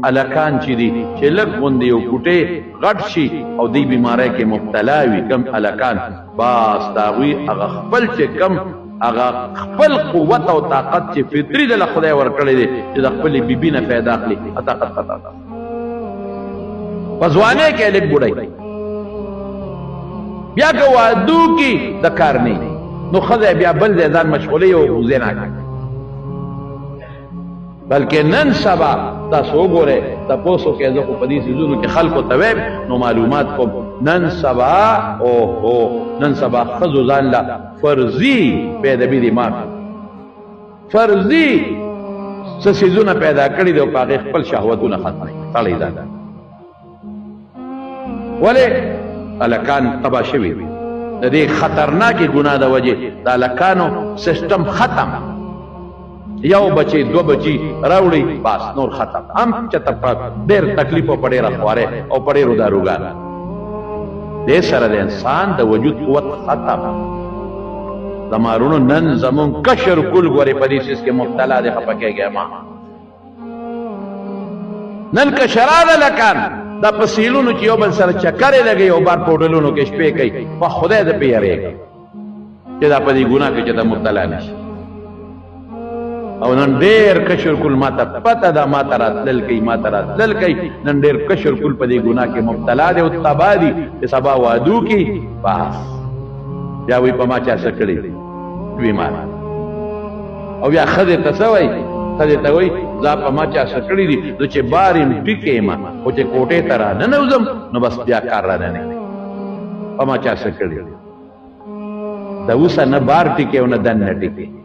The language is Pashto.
الکان چې دي چې لږ غوندې یو کوټې غټ شي او دې بیماری کې مبتلا وي کم الکان باس د هغوی هغه خپل چې کم هغه خپل قوت او طاقت چې فطري دله خدای ورکړی دی چې د خپلې بیبي نه پیدا کړي طاقت پتا په ځوانۍ کې لږ بوډۍ بیا که وادو کې د کار نه نو ښځه بیا بل ځای ځان مشغولوي او غوزې نه کوي بلکې نن سبا تاسو وګورئ تپوس وکړئ زه خو په دې څیزونو کې خلکو ته وایم نو معلومات کوم نن سبا نن سبا ښځو ځان له فرضي بېادبي دي معاف فرضي څه څیزونه پیدا کړي دي او په هغې خپل شهوتونه ختموي سړی ځان ولې هلکان تباه شوي د دې خطرناکې ګناه د وجې د هلکانو سیسټم ختم یو بچی دو بچی راوړي بس نور ختم هم چته په ډېر تکلیف او په ډېره خوارۍ او په ډېرو داروګان دې سره د انسان د وجود قوت ختم زمارونو نن زمون کشر کل ګورې په دې څیز کې مبتلا دی خفه کېږي ما نن کشران هلکان دا په سیلونو چې یو بل سره چکرې لګوي او بار په هوټلونو کې شپې کوي په خدای د پې یارېږي چې دا په دې ګناه کې چې دا مبتلا نه شي او نن ډېر کشر کل ماته پته ده ماته راتلل کوي ماته راتلل کوي نن ډېر کشر کل په دې ګناه کې مبتلا دی او تباه دي چې سبا وادو کې بس بیا وایي په ما چا څه کړي بیمار او بیا ښځې ته څه وایي ښځې ته وایي زه په ما چا څه کړي دي زه چې بار یم ټیک یم خو چې کوټې ته راننوځم نو بس بیا کار راننوي په ما چا څه کړي د اوسه نه بار ټیکې او نه دن نه ټیکې